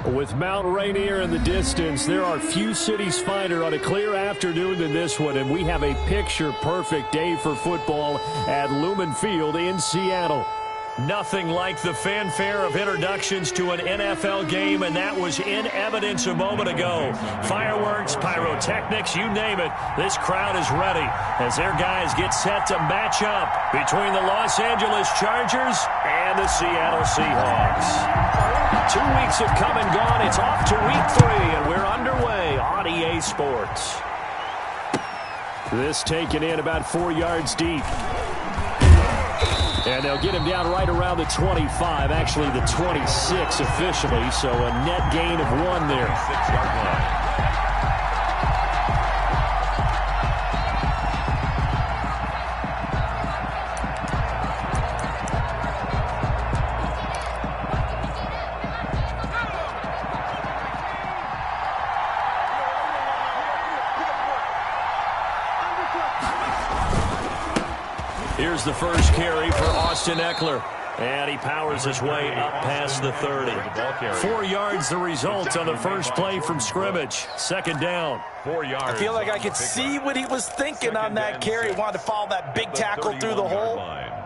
With Mount Rainier in the distance, there are few cities finer on a clear afternoon than this one, and we have a picture-perfect day for football at Lumen Field in Seattle. Nothing like the fanfare of introductions to an NFL game, and that was in evidence a moment ago. Fireworks, pyrotechnics, you name it, this crowd is ready as their guys get set to match up between the Los Angeles Chargers and the Seattle Seahawks. 2 weeks have come and gone. It's off to week 3, and we're underway on EA Sports. This taken in about 4 yards deep. And they'll get him down right around the 25, actually the 26 officially, so a net gain of 1 there. 6-yard line. Here's the first carry for Austin Eckler. And he powers his way up past the 30. 4 yards the result on the first play from scrimmage. Second down. 4 yards. I feel like I could see what he was thinking on that carry. He wanted to follow that big tackle through the hole.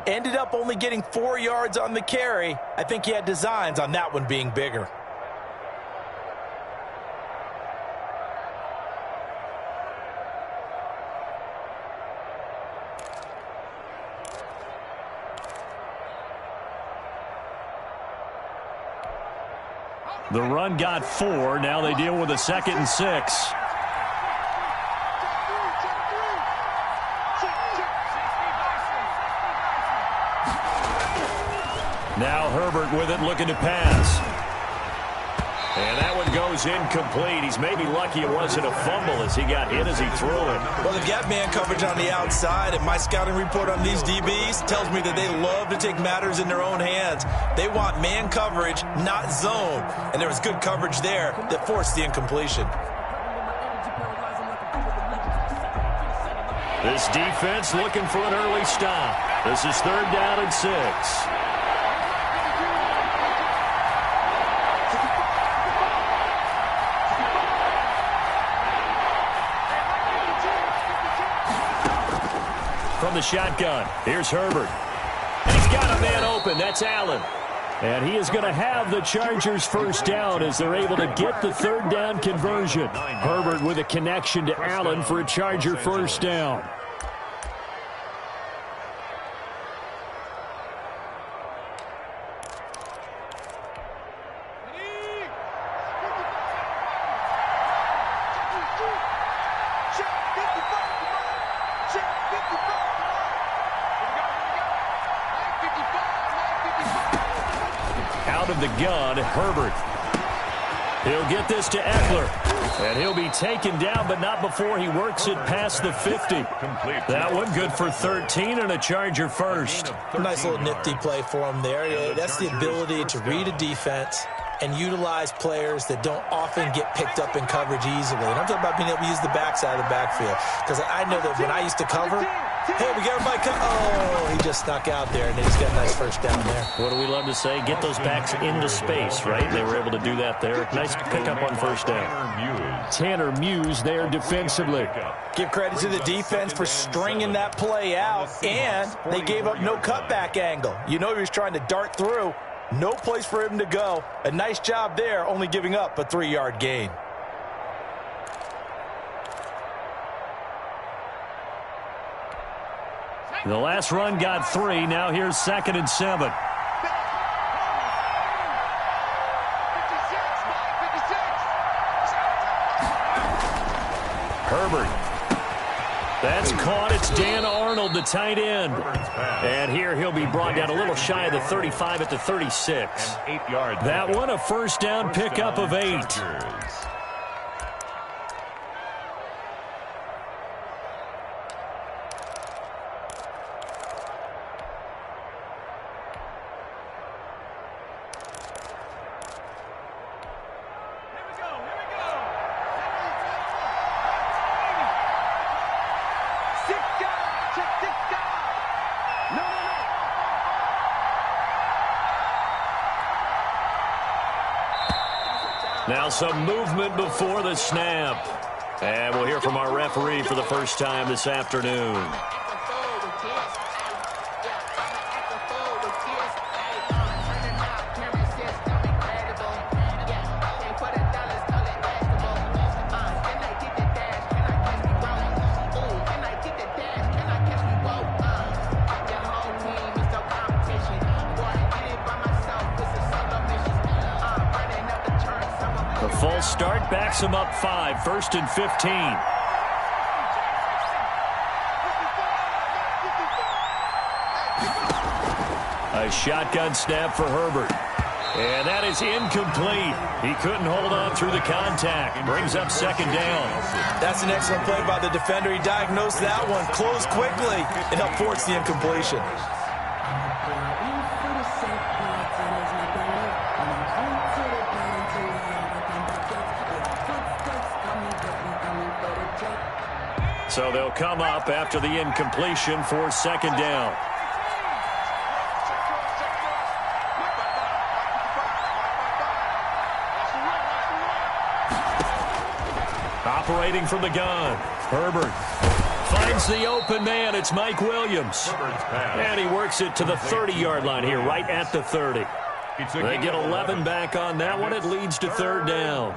Ended up only getting 4 yards on the carry. I think he had designs on that one being bigger. The run got 4. Now they deal with a 2nd and 6. Now Herbert with it, looking to pass. And that one goes incomplete. He's maybe lucky it wasn't a fumble as he got hit as he threw it. Well, they've got man coverage on the outside, and my scouting report on these DBs tells me that they love to take matters in their own hands. They want man coverage, not zone. And there was good coverage there that forced the incompletion. This defense looking for an early stop. This is 3rd down and 6. From the shotgun, here's Herbert. He's got a man open. That's Allen. And he is going to have the Chargers first down as they're able to get the 3rd down conversion. Herbert with a connection to Allen for a Charger first down. Out of the gun, Herbert. He'll get this to Eckler. And he'll be taken down, but not before he works it past the 50. That one good for 13 and a Charger first. Nice little nifty play for him there. That's the ability to read a defense and utilize players that don't often get picked up in coverage easily. And I'm talking about being able to use the backside of the backfield. Because I know that when I used to cover, hey, we got everybody cover. Oh, he just snuck out there, and he's got a nice first down there. What do we love to say? Get those backs into space, right? They were able to do that there. Nice pickup on first down. Tanner Muse there defensively. Give credit to the defense for stringing that play out, and they gave up no cutback angle. You know he was trying to dart through. No place for him to go. A nice job there, only giving up a 3-yard gain. The last run got 3. Now here's 2nd and 7. Herbert. That's caught. It's Dan Arnold, the tight end. And here he'll be brought down a little shy of the 35 at the 36. That one a first down pickup of 8. Now some movement before the snap. And we'll hear from our referee for the first time this afternoon. The full start backs him up 5, 1st and 15. A shotgun snap for Herbert. And that is incomplete. He couldn't hold on through the contact. Brings up 2nd down. That's an excellent play by the defender. He diagnosed that one, closed quickly, and helped force the incompletion. So they'll come up after the incompletion for 2nd down. Operating from the gun, Herbert finds the open man. It's Mike Williams. And he works it to the 30-yard line here, right at the 30. They get 11 back on that one. It leads to 3rd down.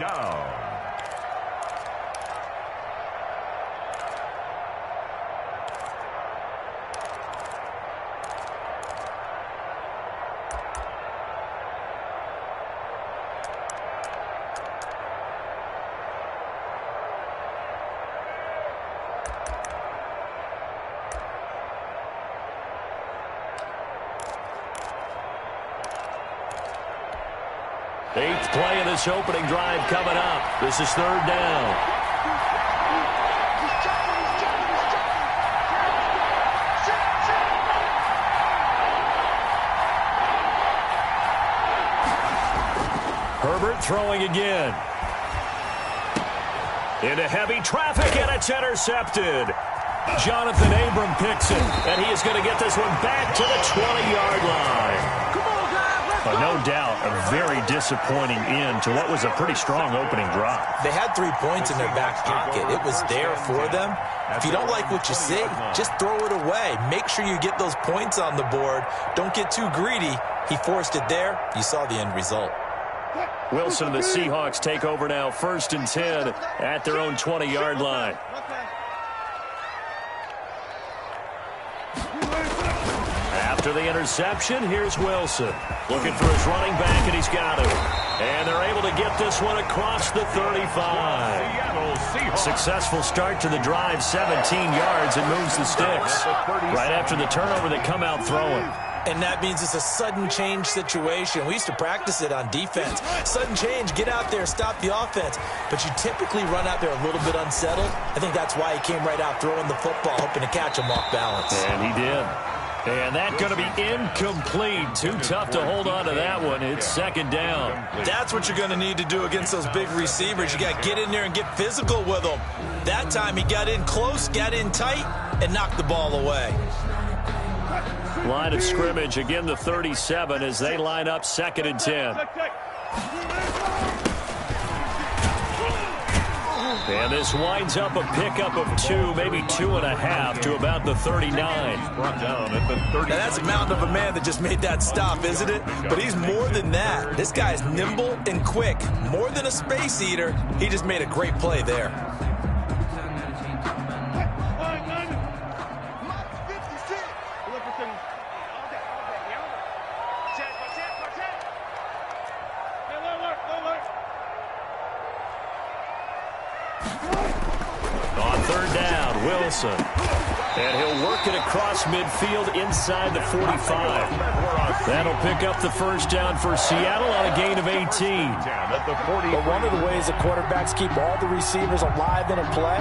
Eighth play of this opening drive coming up. This is 3rd down. Herbert throwing again. Into heavy traffic, and it's intercepted. Jonathan Abram picks it, and he is going to get this one back to the 20-yard line. No doubt a very disappointing end to what was a pretty strong opening drive. They had 3 points in their back pocket. It was there for them. If you don't like what you see, just throw it away. Make sure you get those points on the board. Don't get too greedy. He forced it there. You saw the end result. Wilson and the Seahawks take over now, 1st and 10 at their own 20-yard line. After the interception, here's Wilson. Looking for his running back, and he's got it. And they're able to get this one across the 35. Successful start to the drive, 17 yards, and moves the sticks. Right after the turnover, they come out throwing. And that means it's a sudden change situation. We used to practice it on defense. Sudden change, get out there, stop the offense. But you typically run out there a little bit unsettled. I think that's why he came right out throwing the football, hoping to catch him off balance. And he did. And that's going to be incomplete. Too tough to hold on to that one. It's 2nd down. That's what you're going to need to do against those big receivers. You got to get in there and get physical with them. That time he got in close, got in tight, and knocked the ball away. Line of scrimmage, again the 37 as they line up 2nd and 10. And this winds up a pickup of 2, maybe 2.5 to about the 39. Now that's a mountain of a man that just made that stop, isn't it? But he's more than that. This guy's nimble and quick. More than a space eater. He just made a great play there. On 3rd down, Wilson. And he'll work it across midfield inside the 45. That'll pick up the 1st down for Seattle on a gain of 18. But one of the ways that quarterbacks keep all the receivers alive in a play,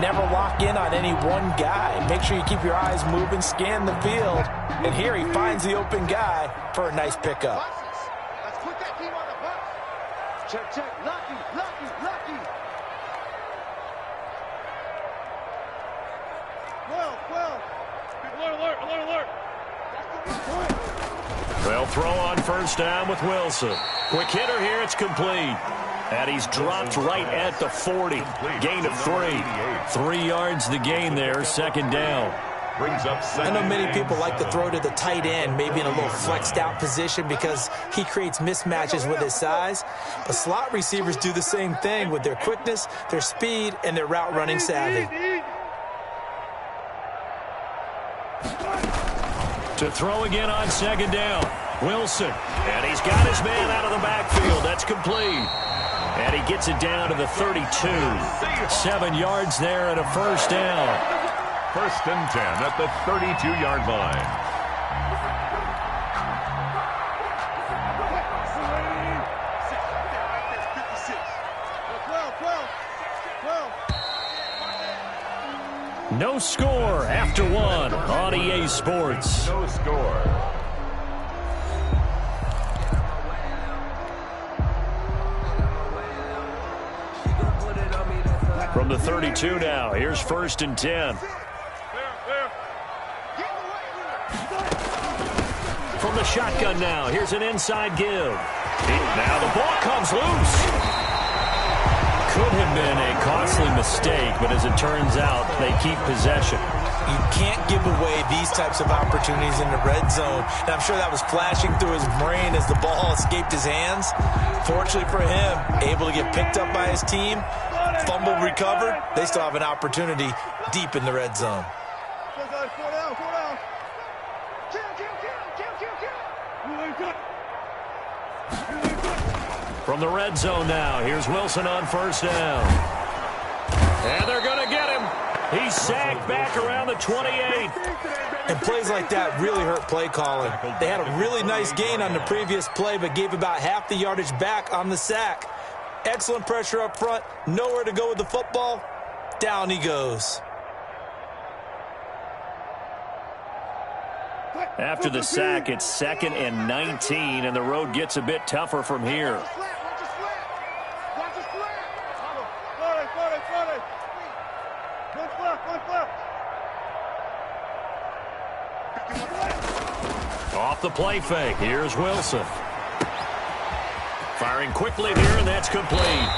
never lock in on any one guy. Make sure you keep your eyes moving, scan the field. And here he finds the open guy for a nice pickup. Let's put that team on the bus. Check. Lucky. Well. Alert. They'll throw on first down with Wilson. Quick hitter here, it's complete. And he's dropped right at the 40. Gain of 3. 3 yards the gain there, second down. I know many people like to throw to the tight end, maybe in a little flexed out position because he creates mismatches with his size. But slot receivers do the same thing with their quickness, their speed, and their route running savvy. To throw again on second down. Wilson. And he's got his man out of the backfield. That's complete. And he gets it down to the 32. 7 yards there and a first down. First and 10 at the 32-yard line. No score after 1 on EA Sports. No score. From the 32 now, here's first and 10. From the shotgun now, here's an inside give. Now the ball comes loose. Could have been a costly mistake, but as it turns out, they keep possession. You can't give away these types of opportunities in the red zone. And I'm sure that was flashing through his brain as the ball escaped his hands. Fortunately for him, able to get picked up by his team, fumble recovered. They still have an opportunity deep in the red zone. From the red zone now, here's Wilson on first down. And they're going to get him. He's sacked back around the 28. And plays like that really hurt play calling. They had a really nice gain on the previous play, but gave about half the yardage back on the sack. Excellent pressure up front. Nowhere to go with the football. Down he goes. After the sack, it's 2nd and 19, and the road gets a bit tougher from here. Off the play fake, here's Wilson. Firing quickly here, and that's complete.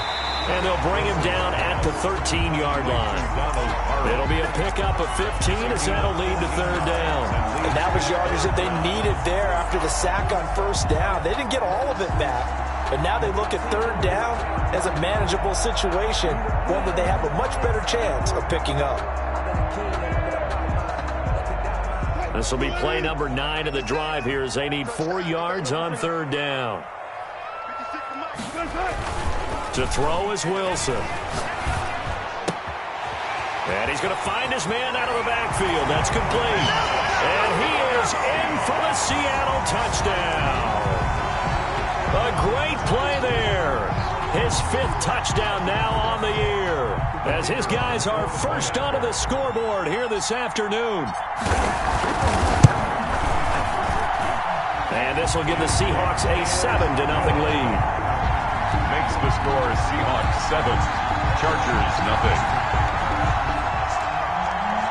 And they'll bring him down at the 13-yard line. It'll be a pickup of 15 as that'll lead to third down. And that was yardage that they needed there after the sack on first down. They didn't get all of it back, but now they look at third down as a manageable situation, one that they have a much better chance of picking up. This will be play number 9 of the drive here as they need 4 yards on third down. To throw is Wilson. And he's going to find his man out of the backfield. That's complete. And he is in for the Seattle touchdown. A great play there. His 5th touchdown now on the year, as his guys are first onto the scoreboard here this afternoon. And this will give the Seahawks a 7-0 lead. Makes the score Seahawks 7, Chargers 0.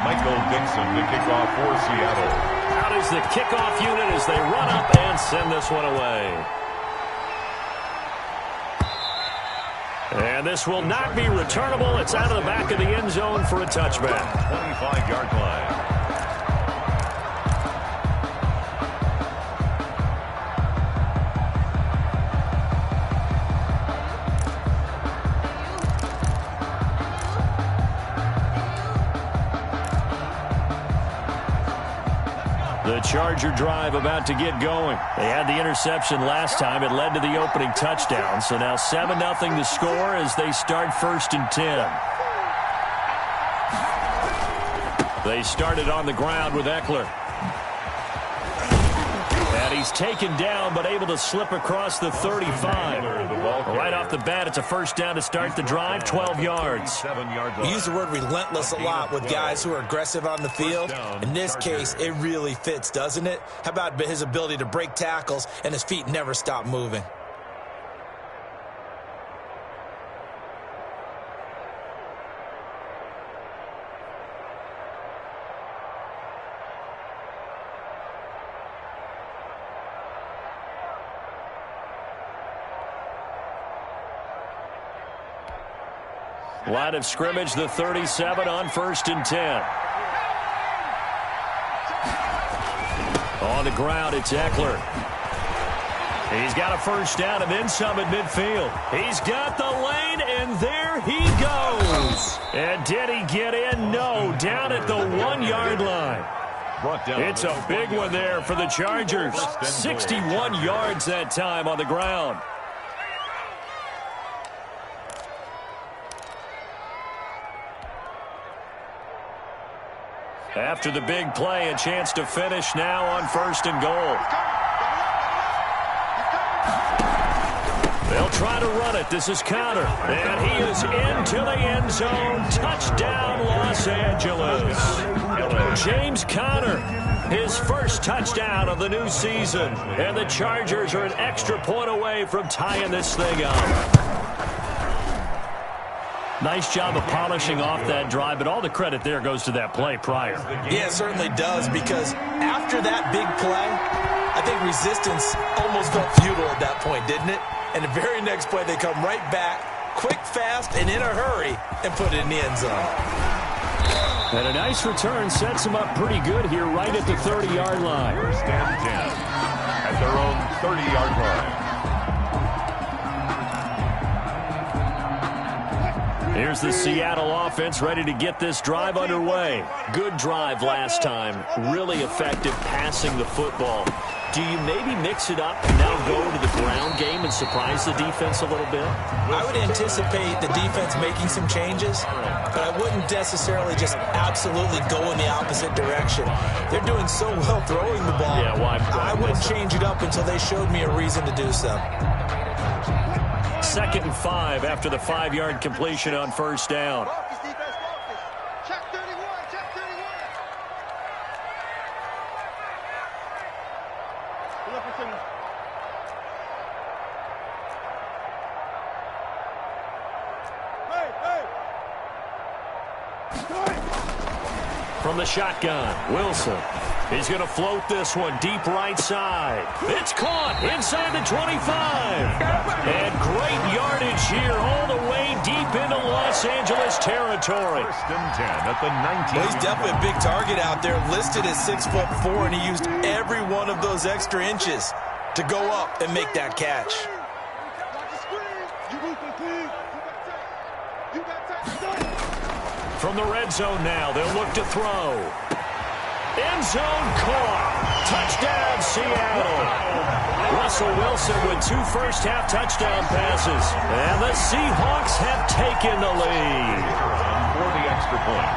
Michael Dixon to kick off for Seattle. Out is the kickoff unit as they run up and send this one away. And this will not be returnable. It's out of the back of the end zone for a touchback. 25-yard line. The Charger drive about to get going. They had the interception last time. It led to the opening touchdown. So now 7-0 to score as they start first and 10. They started on the ground with Eckler. And he's taken down but able to slip across the 35. Right off the bat, it's a first down to start the drive, 12 yards. We use the word relentless a lot with guys who are aggressive on the field. In this case, it really fits, doesn't it? How about his ability to break tackles and his feet never stop moving? Line of scrimmage, the 37 on 1st and 10. On the ground, it's Eckler. He's got a first down and then some at midfield. He's got the lane, and there he goes. And did he get in? No, down at the 1-yard line. It's a big one there for the Chargers. 61 yards that time on the ground. After the big play, a chance to finish now on 1st and goal. They'll try to run it. This is Conner. And he is into the end zone. Touchdown, Los Angeles. James Conner, his first touchdown of the new season. And the Chargers are an extra point away from tying this thing up. Nice job of polishing off that drive, but all the credit there goes to that play prior. Yeah, it certainly does, because after that big play, I think resistance almost felt futile at that point, didn't it? And the very next play, they come right back, quick, fast, and in a hurry, and put it in the end zone. And a nice return sets them up pretty good here right at the 30-yard line. 1st and 10 at their own 30-yard line. Here's the Seattle offense ready to get this drive underway. Good drive last time. Really effective passing the football. Do you maybe mix it up and now go to the ground game and surprise the defense a little bit? I would anticipate the defense making some changes, but I wouldn't necessarily just absolutely go in the opposite direction. They're doing so well throwing the ball. Yeah, why I wouldn't change it up until they showed me a reason to do so. 2nd and 5 after the 5-yard completion on 1st down. Focus, defense, focus. Check 31, check 31. Look for signal. Hey, From the shotgun, Wilson. He's going to float this one deep right side. It's caught inside the 25. And great yardage here all the way deep into Los Angeles territory. 1st and 10 at the 19. Well, he's definitely a big target out there, listed as 6'4", and he used every one of those extra inches to go up and make that catch. watch the screen. You move complete. You got time. From the red zone now, they'll look to throw. End zone caught. Touchdown, Seattle. Russell Wilson with 2 first-half touchdown passes. And the Seahawks have taken the lead. For the extra point.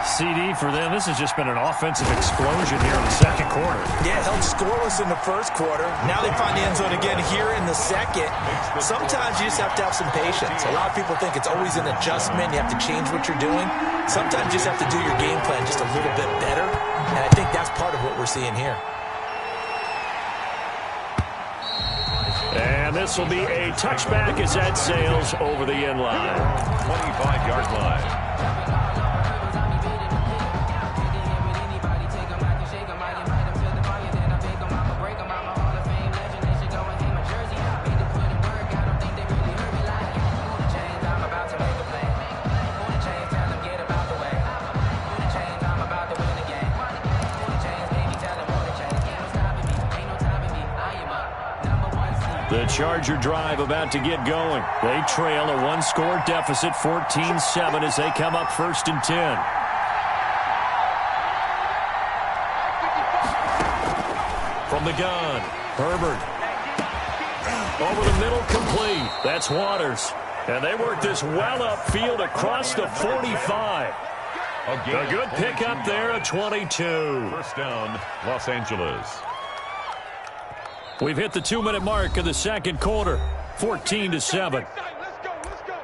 CD for them, this has just been an offensive explosion here in the 2nd quarter. Yeah, held scoreless in the 1st quarter. Now they find the end zone again here in the 2nd. Sometimes you just have to have some patience. A lot of people think it's always an adjustment. You have to change what you're doing. Sometimes you just have to do your game plan just a little bit better. And I think that's part of what we're seeing here. And this will be a touchback as that sails over the end line. 25-yard line. The Charger drive about to get going. They trail a 1-score deficit, 14-7, as they come up 1st and 10. From the gun, Herbert. Over the middle, complete. That's Waters. And they work this well upfield across the 45. A good pickup there at 22. 1st down, Los Angeles. We've hit the 2-minute mark of the 2nd quarter, 14-7. Let's go, let's go.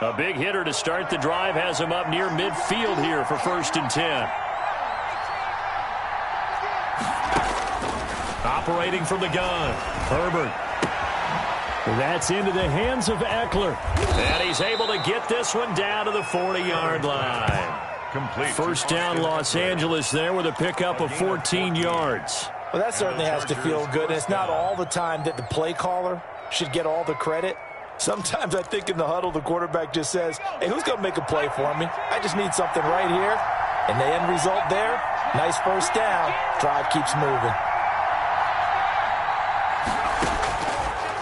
A big hitter to start the drive has him up near midfield here for 1st and 10. Operating from the gun, Herbert. That's into the hands of Eckler. And he's able to get this one down to the 40-yard line. Complete. First down, Los Angeles there with a pickup of 14 yards. Well, that certainly has to feel good. And it's not all the time that the play caller should get all the credit. Sometimes I think in the huddle, the quarterback just says, hey, who's going to make a play for me? I just need something right here. And the end result there, nice first down. Drive keeps moving.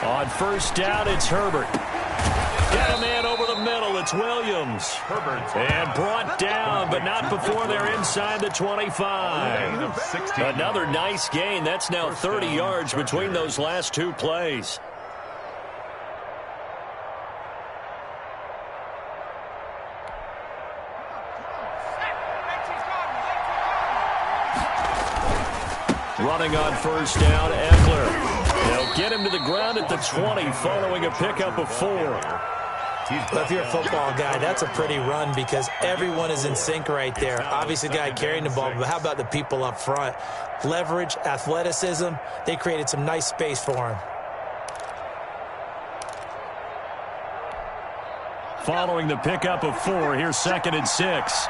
On first down, it's Herbert. Got a man over the middle. It's Williams. Herbert. And brought down, but not before they're inside the 25. Another nice gain. That's now 30 yards between those last two plays. Running on first down, Eckler. They'll get him to the ground at the 20 following a pickup of 4. Well, if you're a football guy, that's a pretty run because everyone is in sync right there. Obviously, the guy carrying the ball, but how about the people up front? Leverage, athleticism, they created some nice space for him. Following the pickup of 4, here's 2nd and 6.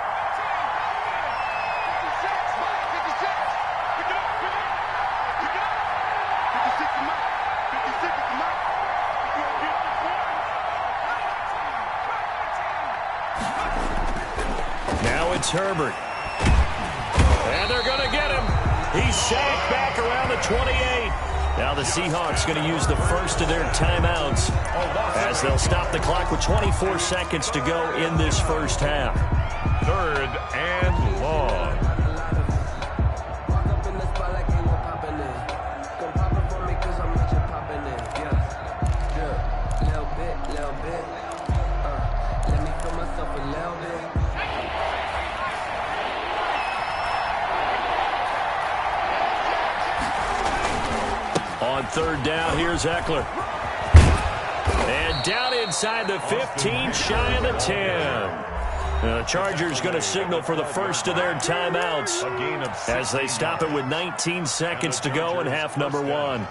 Herbert. And they're going to get him. He's sacked back around the 28. Now the Seahawks going to use the first of their timeouts as they'll stop the clock with 24 seconds to go in this first half. 3rd and long. On 3rd down, here's Eckler. And down inside the 15, shy of the 10. The Chargers going to signal for the first of their timeouts as they stop it with 19 seconds to go in half number 1.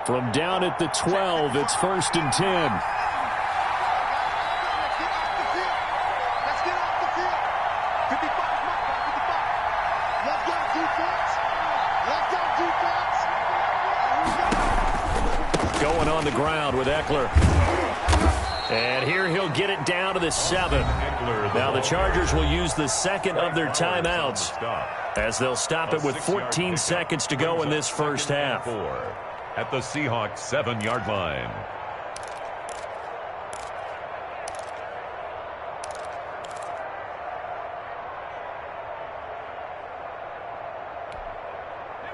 From down at the 12, it's 1st and 10. Let's get off the field. 55, mark, 55. Let's go, defense. Let's go, defense. Going on the ground with Eckler. And here he'll get it down to the 7. Now the Chargers will use the second of their timeouts as they'll stop it with 14 seconds to go in this first half. At the Seahawks 7-yard line.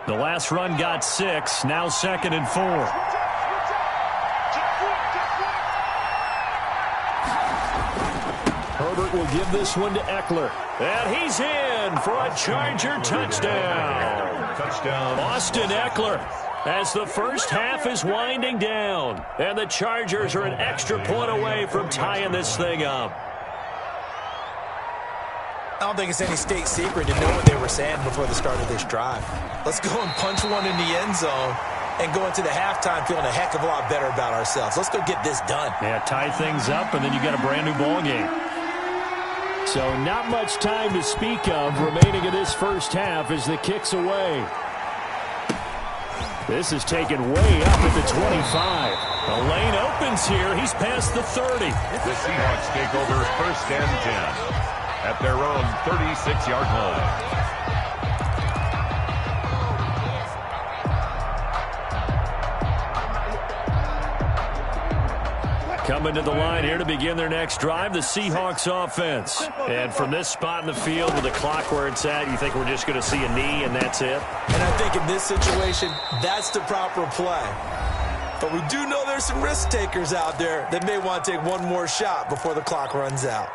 The last run got 6, now 2nd and 4. Herbert will give this one to Eckler. And he's in for a Charger touchdown. Touchdown. Austin Eckler. As the first half is winding down, and the Chargers are an extra point away from tying this thing up. I don't think it's any state secret to know what they were saying before the start of this drive. Let's go and punch one in the end zone and go into the halftime feeling a heck of a lot better about ourselves. Let's go get this done. Yeah, tie things up, and then you got a brand-new ball game. So not much time to speak of remaining in this first half as the kick's away. This is taken way up at the 25. The lane opens here. He's past the 30. The Seahawks take over 1st and 10 at their own 36-yard line. Coming to the line here to begin their next drive, the Seahawks offense. And from this spot in the field with the clock where it's at, you think we're just going to see a knee and that's it? And I think in this situation, that's the proper play. But we do know there's some risk takers out there that may want to take one more shot before the clock runs out.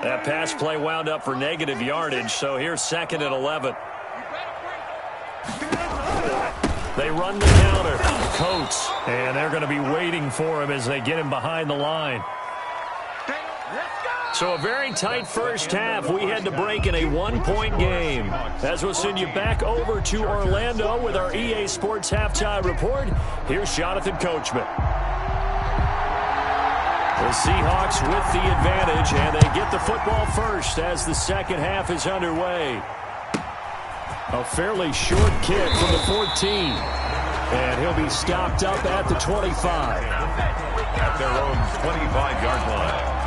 That pass play wound up for negative yardage, so here's 2nd and 11. They run the counter. Coates, and they're going to be waiting for him as they get him behind the line. So a very tight first half. We had to break in a one-point game. As we'll send you back over to Orlando with our EA Sports Halftime Report, here's Jonathan Coachman. The Seahawks with the advantage, and they get the football first as the second half is underway. A fairly short kick from the 14. And he'll be stopped up at the 25. At their own 25-yard line.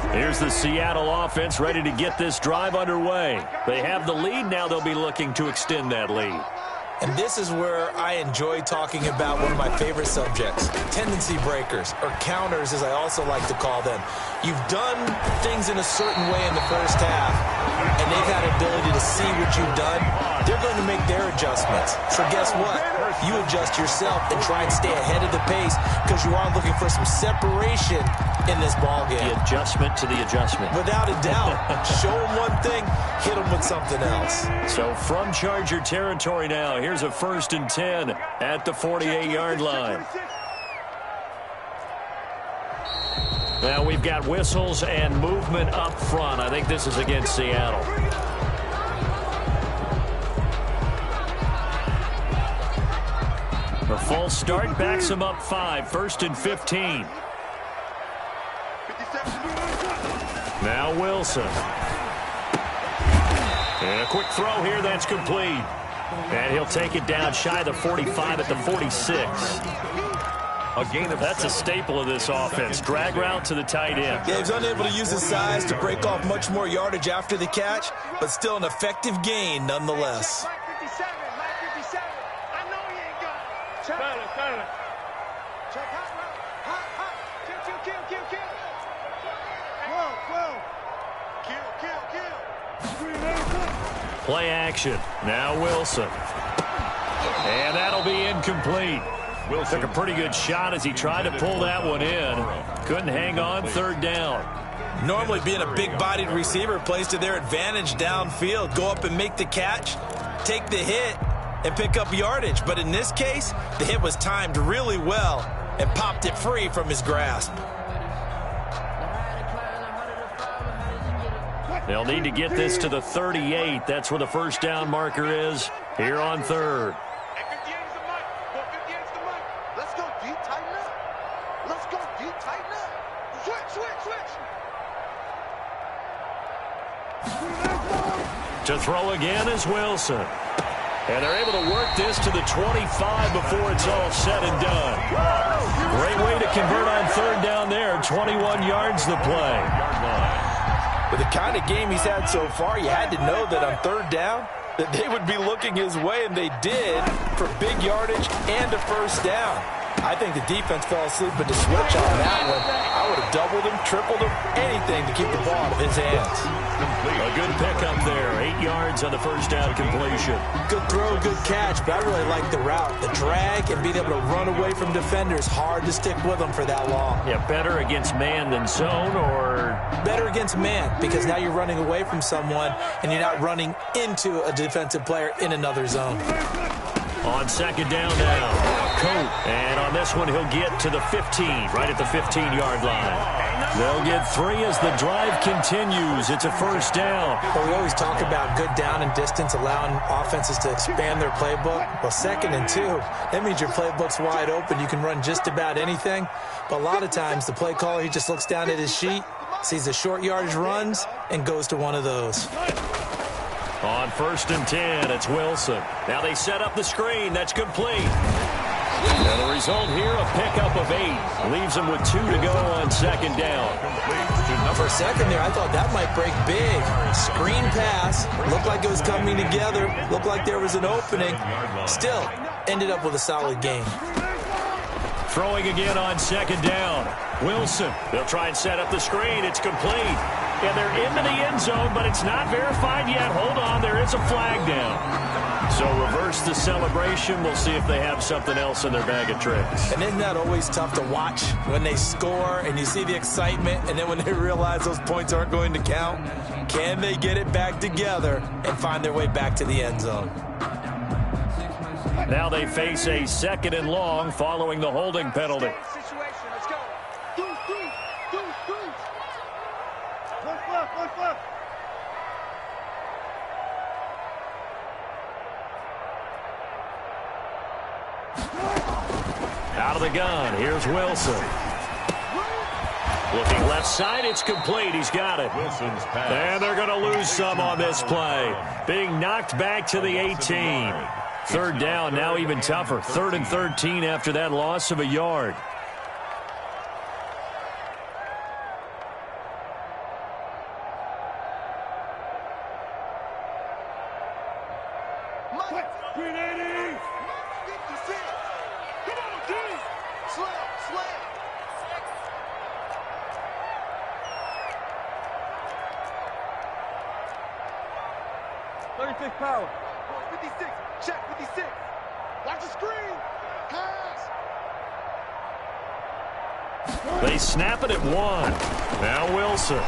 Here's the Seattle offense ready to get this drive underway. They have the lead. Now they'll be looking to extend that lead. And this is where I enjoy talking about one of my favorite subjects, tendency breakers, or counters as I also like to call them. You've done things in a certain way in the first half, and they've had an ability to see what you've done. They're going to make their adjustments. So guess what? You adjust yourself and try and stay ahead of the pace because you are looking for some separation in this ballgame. The adjustment to the adjustment. Without a doubt. Show them one thing, hit them with something else. So from Charger territory now, here's a 1st and 10 at the 48-yard line. Now we've got whistles and movement up front. I think this is against Seattle. A false start backs him up 5, 1st and 15. Now Wilson. And a quick throw here that's complete. And he'll take it down shy of the 45 at the 46. That's a staple of this offense. Drag route to the tight end. Yeah, he's unable to use his size to break off much more yardage after the catch, but still an effective gain nonetheless. Play action. Now Wilson. And that'll be incomplete. Wilson took a pretty good shot as he tried to pull that one in. Couldn't hang on, 3rd down. Normally being a big-bodied receiver plays to their advantage downfield. Go up and make the catch, take the hit, and pick up yardage. But in this case, the hit was timed really well and popped it free from his grasp. They'll need to get this to the 38. That's where the first down marker is here on 3rd. Let's go deep, tighten up. Let's go deep, tighten up. Switch. To throw again is Wilson. And they're able to work this to the 25 before it's all said and done. Great way to convert on 3rd down there. 21 yards the play. With the kind of game he's had so far, you had to know that on 3rd down that they would be looking his way, and they did, for big yardage and a first down. I think the defense fell asleep with the switch on that one. I would have doubled him, tripled him, anything to keep the ball out of his hands. A good pickup there. 8 yards on the first down completion. Good throw, good catch, but I really like the route. The drag and being able to run away from defenders. Hard to stick with them for that long. Yeah, better against man than zone, or? Better against man, because now you're running away from someone and you're not running into a defensive player in another zone. On 2nd down now, Coat. And on this one, he'll get to the 15, right at the 15-yard line. They'll get 3 as the drive continues. It's a first down. Well, we always talk about good down and distance, allowing offenses to expand their playbook. Well, 2nd and 2, that means your playbook's wide open. You can run just about anything. But a lot of times, the play caller, he just looks down at his sheet, sees the short yardage runs, and goes to one of those. On 1st and 10, it's Wilson. Now they set up the screen. That's complete. And the result here, a pickup of 8. Leaves them with 2 to go on 2nd down. For a second there, I thought that might break big. Screen pass. Looked like it was coming together. Looked like there was an opening. Still, ended up with a solid game. Throwing again on 2nd down. Wilson. They'll try and set up the screen. It's complete. And they're into the end zone, but it's not verified yet. Hold on, there is a flag down. So reverse the celebration. We'll see if they have something else in their bag of tricks. And isn't that always tough to watch when they score and you see the excitement, and then when they realize those points aren't going to count? Can they get it back together and find their way back to the end zone? Now they face a 2nd and long following the holding penalty. Let's go. Left, left. Out of the gun, here's Wilson. Looking left side, it's complete. He's got it. Wilson's pass. And they're going to lose some on this play. Being knocked back to the 18. 3rd down, now even tougher. 3rd and 13 after that loss of a yard. Power. 56. Check 56. Watch the screen. Pass. They snap it at 1. Now Wilson.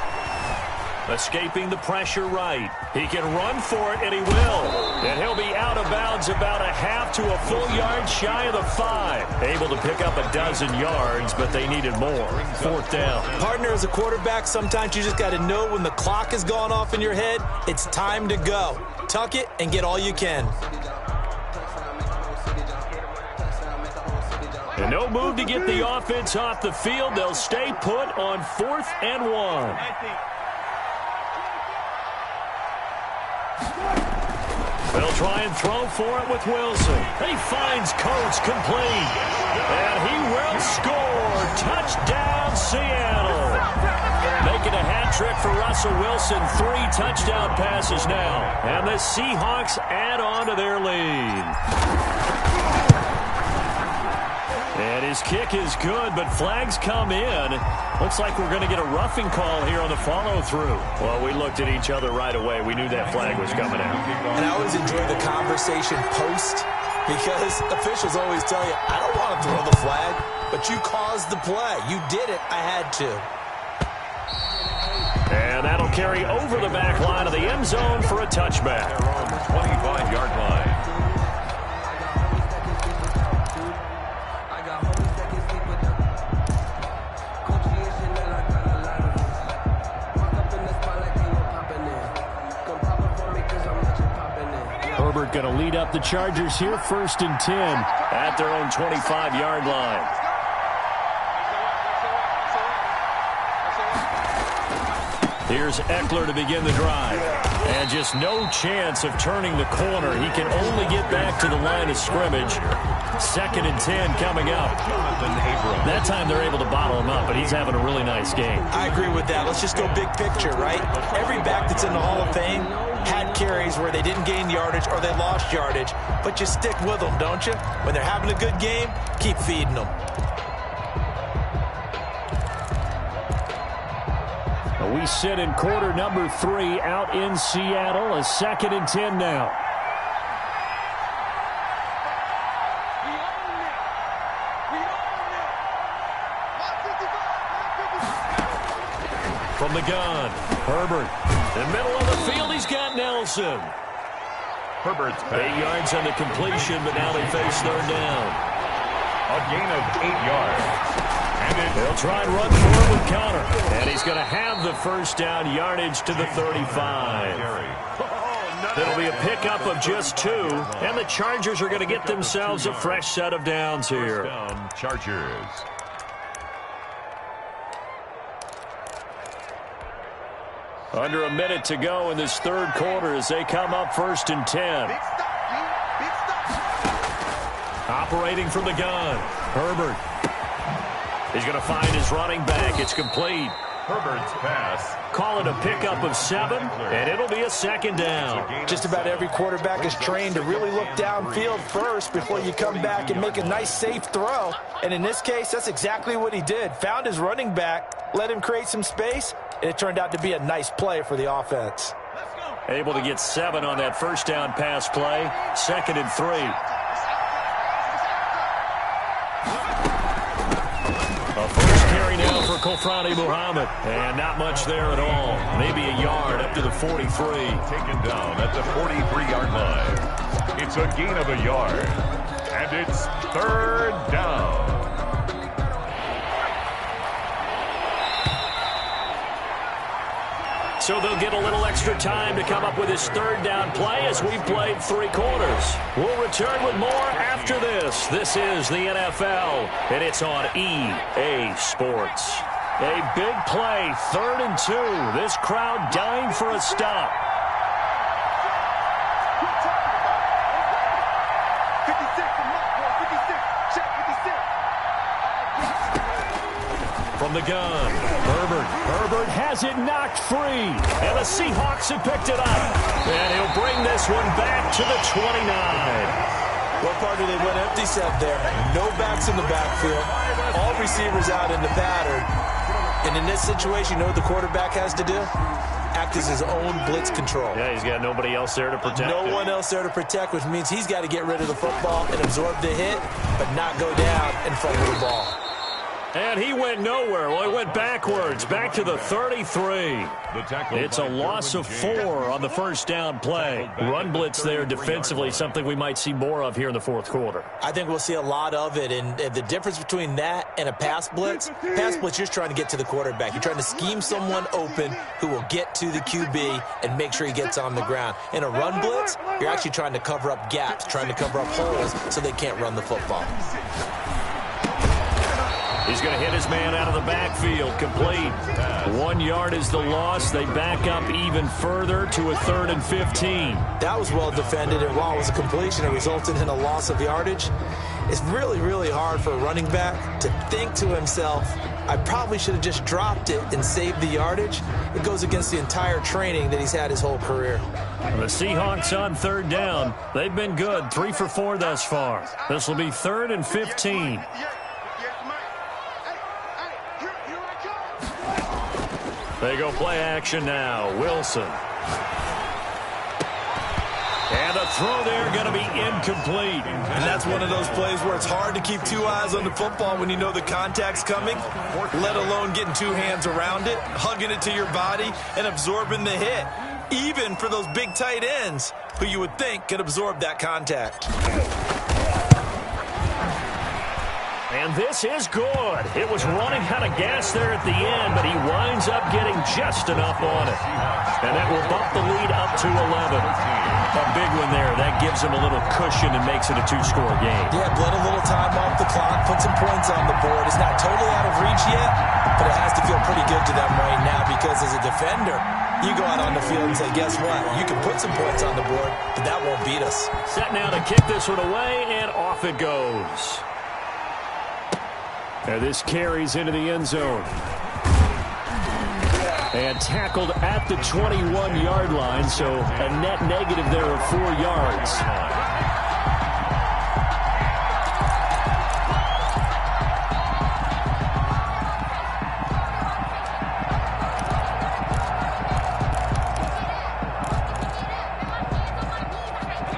Escaping the pressure right. He can run for it, and he will. And he'll be out of bounds about a half to a full yard shy of the 5. Able to pick up a dozen yards, but they needed more. 4th down. Partner, as a quarterback, sometimes you just got to know when the clock has gone off in your head, it's time to go. Tuck it and get all you can. And no move to get the offense off the field. They'll stay put on 4th and 1. They'll try and throw for it with Wilson. He finds Coates complete. And he will score. Touchdown, Seattle. Making a hat trick for Russell Wilson. 3 touchdown passes now. And the Seahawks add on to their lead. And his kick is good, but flags come in. Looks like we're going to get a roughing call here on the follow-through. Well, we looked at each other right away. We knew that flag was coming out. And I always enjoy the conversation post, because officials always tell you, I don't want to throw the flag, but you caused the play. You did it. I had to. And that'll carry over the back line of the end zone for a touchback. 25-yard line. Herbert going to lead up the Chargers here, 1st and 10 at their own 25-yard line. Here's Eckler to begin the drive. And just no chance of turning the corner. He can only get back to the line of scrimmage. 2nd and 10 coming up. That time they're able to bottle him up, but he's having a really nice game. I agree with that. Let's just go big picture, right? Every back that's in the Hall of Fame had carries where they didn't gain yardage or they lost yardage, but you stick with them, don't you? When they're having a good game, keep feeding them. We sit in quarter number 3 out in Seattle. A 2nd and 10 now. From the gun, Herbert. In the middle of the field, he's got Nelson. Herbert's pass. 8 yards on the completion, but now they face 3rd down. A gain of 8 yards. They'll try and run for it with Connor. And he's going to have the 1st down yardage to the 35. It'll be a pickup of just 2. And the Chargers are going to get themselves a fresh set of downs here. Chargers. Under a minute to go in this 3rd quarter as they come up 1st and 10. Operating from the gun. Herbert. He's going to find his running back. It's complete. Herbert's pass. Call it a pickup of 7, and it'll be a 2nd down. Just about every quarterback is trained to really look downfield first before you come back and make a nice, safe throw. And in this case, that's exactly what he did. Found his running back, let him create some space, and it turned out to be a nice play for the offense. Let's go. Able to get 7 on that first down pass play. 2nd and 3. A first carry now for Kofrani Muhammad. And not much there at all. Maybe a yard up to the 43. Taken down at the 43-yard line. It's a gain of a yard. And it's 3rd down. So they'll get a little extra time to come up with his 3rd down play as we've played 3 quarters. We'll return with more after this. This is the NFL, and it's on EA Sports. A big play, 3rd and 2. This crowd dying for a stop. 56, check 56. From the gun, Herbert has it knocked free, and the Seahawks have picked it up. And he'll bring this one back to the 29. What part do they went empty set there? No backs in the backfield. All receivers out in the pattern. And in this situation, you know what the quarterback has to do? Act as his own blitz control. Yeah, he's got nobody else there to protect No one else there to protect, which means he's got to get rid of the football and absorb the hit, but not go down and fumble the ball. And he went nowhere. Well, he went backwards, back to the 33. It's a loss of 4 on the first down play. Run blitz there defensively, something we might see more of here in the 4th quarter. I think we'll see a lot of it, and the difference between that and a pass blitz, you're just trying to get to the quarterback. You're trying to scheme someone open who will get to the QB and make sure he gets on the ground. In a run blitz, you're actually trying to cover up gaps, trying to cover up holes so they can't run the football. He's going to hit his man out of the backfield, complete. 1 yard is the loss. They back up even further to a 3rd and 15. That was well defended, and while it was a completion, it resulted in a loss of yardage. It's really, really hard for a running back to think to himself, I probably should have just dropped it and saved the yardage. It goes against the entire training that he's had his whole career. The Seahawks on 3rd down. They've been good, 3 for 4 thus far. This will be 3rd and 15. They go play action now. Wilson. And a throw there going to be incomplete. And that's one of those plays where it's hard to keep 2 eyes on the football when you know the contact's coming, let alone getting 2 hands around it, hugging it to your body, and absorbing the hit, even for those big tight ends who you would think could absorb that contact. And this is good. It was running out of gas there at the end, but he winds up getting just enough on it. And that will bump the lead up to 11. A big one there. That gives him a little cushion and makes it a 2-score game. Yeah, bled a little time off the clock, put some points on the board. It's not totally out of reach yet, but it has to feel pretty good to them right now because as a defender, you go out on the field and say, guess what? You can put some points on the board, but that won't beat us. Set now to kick this one away, and off it goes. And this carries into the end zone. And tackled at the 21-yard line, so a net negative there of 4 yards.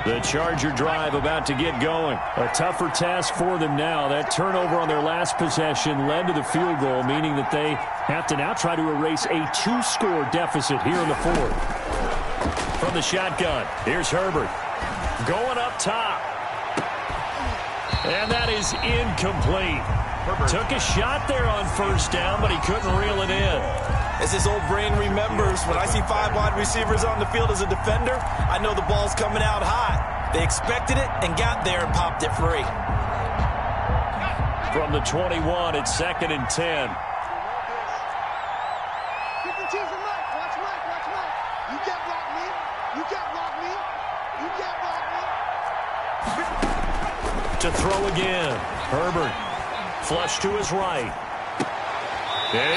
The Charger drive about to get going. A tougher task for them now. That turnover on their last possession led to the field goal, meaning that they have to now try to erase a 2-score deficit here in the 4th. From the shotgun, here's Herbert. Going up top. And that is incomplete. Took a shot there on first down, but he couldn't reel it in. As his old brain remembers, when I see 5 wide receivers on the field as a defender, I know the ball's coming out hot. They expected it and got there and popped it free. From the 21, it's 2nd and 10. Watch Mike. You can't block me. You can't block me. You can't block me. To throw again. Herbert. Flush to his right.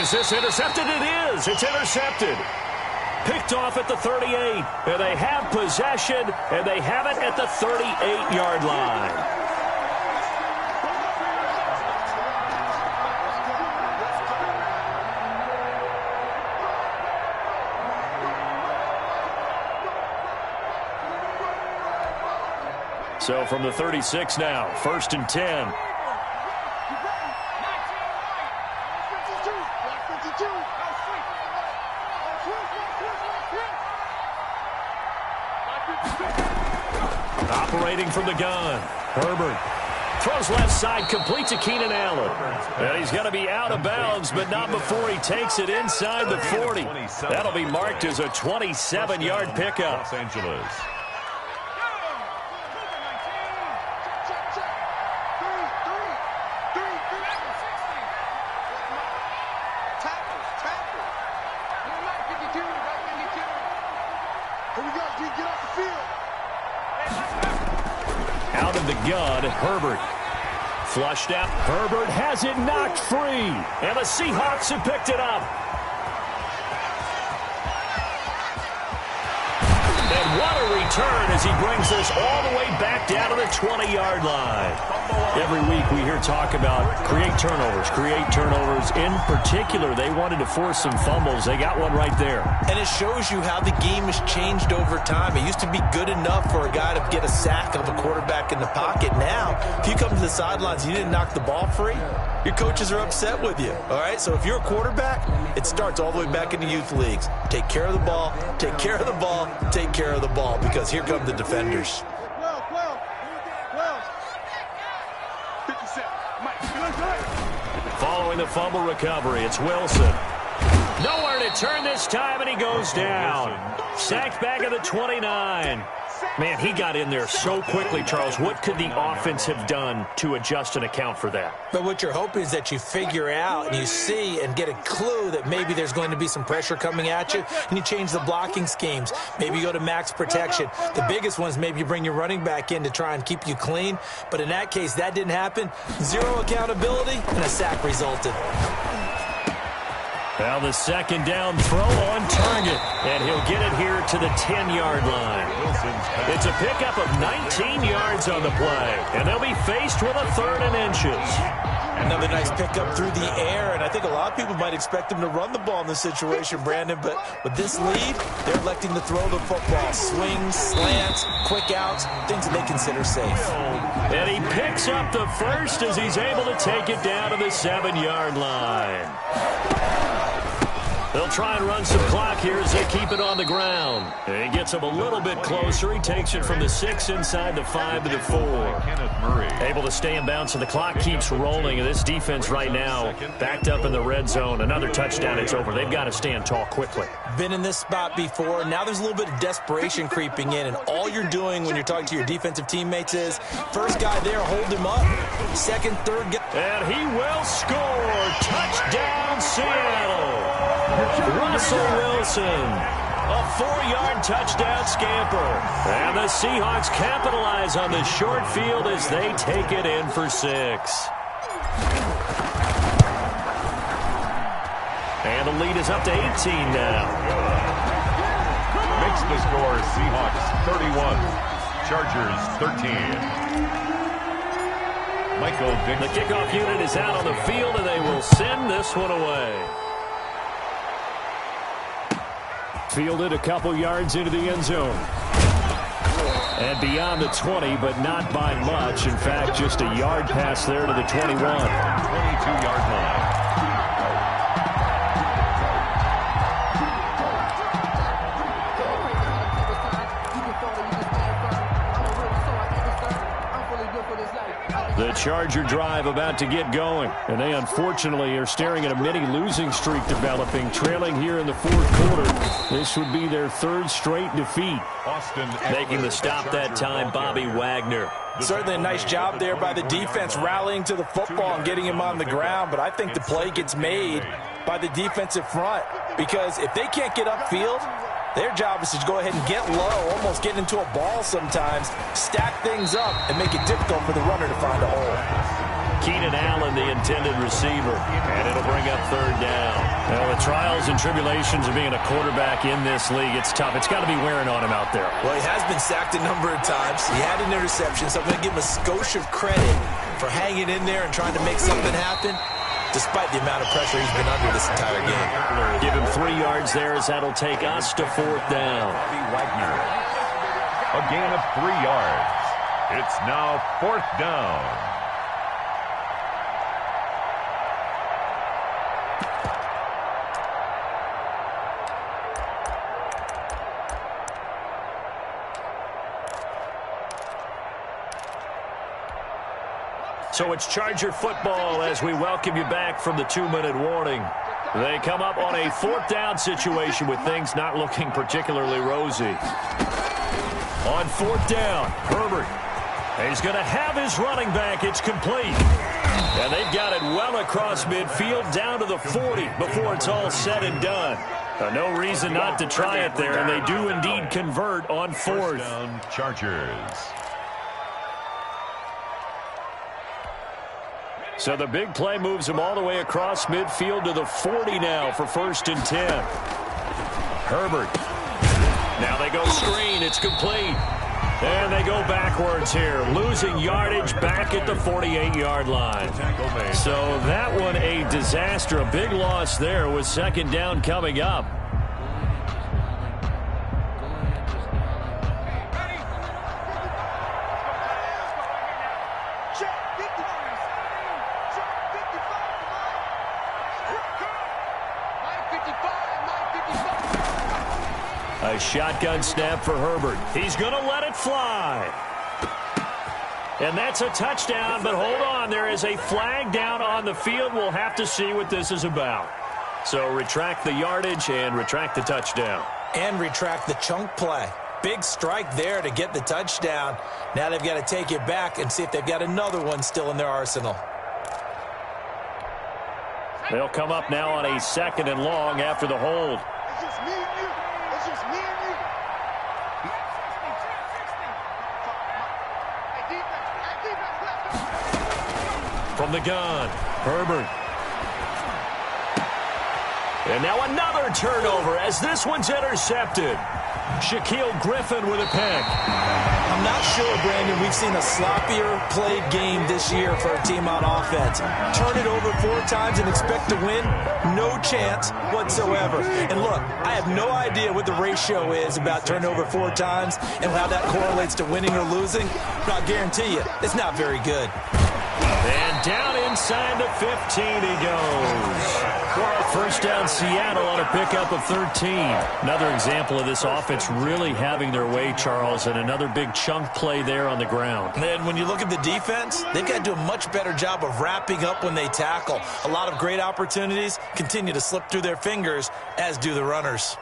Is this intercepted? It is. It's intercepted. Picked off at the 38. And they have possession, and they have it at the 38-yard line. So from the 36 now, 1st and 10. Operating from the gun, Herbert throws left side, complete to Keenan Allen. And he's going to be out of bounds, but not before he takes it inside the 40. That'll be marked as a 27-yard pickup. Los Angeles. Out of the gun, Herbert. Flushed out. Herbert has it knocked free. And the Seahawks have picked it up. And what a return as he brings us all the way back down to the 20-yard line. Every week we hear talk about create turnovers. In particular, they wanted to force some fumbles. They got one right there. And it shows you how the game has changed over time. It used to be good enough for a guy to get a sack of a quarterback in the pocket. Now, if you come to the sidelines and you didn't knock the ball free, your coaches are upset with you. All right? So if you're a quarterback, it starts all the way back in the youth leagues. Take care of the ball, take care of the ball, take care of the ball, because here come the defenders. Following the fumble recovery, it's Wilson. Nowhere to turn this time, and he goes down. Sacked back at the 29. Man, he got in there so quickly, Charles. What could the offense have done to adjust and account for that? But what you're hoping is that you figure out and you see and get a clue that maybe there's going to be some pressure coming at you, and you change the blocking schemes. Maybe you go to max protection. The biggest ones, maybe you bring your running back in to try and keep you clean. But in that case, that didn't happen. Zero accountability, and a sack resulted. Now the second down throw on target, and he'll get it here to the 10-yard line. It's a pickup of 19 yards on the play, and they'll be faced with a 3rd and inches. Another nice pickup through the air, and I think a lot of people might expect him to run the ball in this situation, Brandon, but with this lead, they're electing to throw the football. Swings, slants, quick outs, things that they consider safe. And he picks up the first as he's able to take it down to the 7-yard line. They'll try and run some clock here as they keep it on the ground. And he gets him a little bit closer. He takes it from the 6 inside the 5 to the 4. Able to stay in bounds, and the clock keeps rolling. And this defense right now backed up in the red zone. Another touchdown, it's over. They've got to stand tall quickly. Been in this spot before. Now there's a little bit of desperation creeping in, and all you're doing when you're talking to your defensive teammates is first guy there, hold him up. Second, third guy. And he will score. Touchdown, Seattle. Russell Wilson, a 4-yard touchdown scamper. And the Seahawks capitalize on the short field as they take it in for 6. And the lead is up to 18 now. Makes the score Seahawks 31, Chargers 13. Michael Vick. The kickoff unit is out on the field, and they will send this one away. Fielded a couple yards into the end zone. And beyond the 20, but not by much. In fact, just a yard pass there to the 21. 22-yard line. The Charger drive about to get going, and they unfortunately are staring at a mini losing streak developing, trailing here in the 4th quarter. This would be their 3rd straight defeat. Making the stop that time, Bobby Wagner. Certainly a nice job there by the defense, rallying to the football and getting him on the ground, but I think the play gets made by the defensive front, because if they can't get upfield, their job is to go ahead and get low, almost get into a ball sometimes, stack things up, and make it difficult for the runner to find a hole. Keenan Allen, the intended receiver, and it'll bring up 3rd down. Well, the trials and tribulations of being a quarterback in this league, it's tough. It's got to be wearing on him out there. Well, he has been sacked a number of times. He had an interception, so I'm going to give him a skosh of credit for hanging in there and trying to make something happen, despite the amount of pressure he's been under this entire game. Give him 3 yards there as that'll take us to 4th down. Wagner. A gain of 3 yards. It's now 4th down. So it's Charger football as we welcome you back from the 2-minute warning. They come up on a 4th down situation with things not looking particularly rosy. On 4th down, Herbert. He's going to have his running back. It's complete. And they've got it well across midfield down to the 40 before it's all said and done. No reason not to try it there, and they do indeed convert on 4th. Down, Chargers. So the big play moves them all the way across midfield to the 40 now for 1st and 10. Herbert. Now they go screen. It's complete. And they go backwards here, losing yardage back at the 48-yard line. So that one a disaster, a big loss there with 2nd down coming up. A shotgun snap for Herbert. He's going to let it fly. And that's a touchdown, but hold on. There is a flag down on the field. We'll have to see what this is about. So retract the yardage and retract the touchdown. And retract the chunk play. Big strike there to get the touchdown. Now they've got to take it back and see if they've got another one still in their arsenal. They'll come up now on a 2nd and long after the hold. It's just me and you. It's just me and you. From the gun, Herbert. And now another turnover as this one's intercepted. Shaquille Griffin with a pick. I'm not sure, Brandon, we've seen a sloppier played game this year for a team on offense. Turn it over 4 times and expect to win? No chance whatsoever. And look, I have no idea what the ratio is about turnover 4 times and how that correlates to winning or losing, but I'll guarantee you, it's not very good. And down inside the 15 he goes. 1st down Seattle on a pickup of 13. Another example of this offense really having their way, Charles, and another big chunk play there on the ground. And when you look at the defense, they've got to do a much better job of wrapping up when they tackle. A lot of great opportunities continue to slip through their fingers, as do the runners.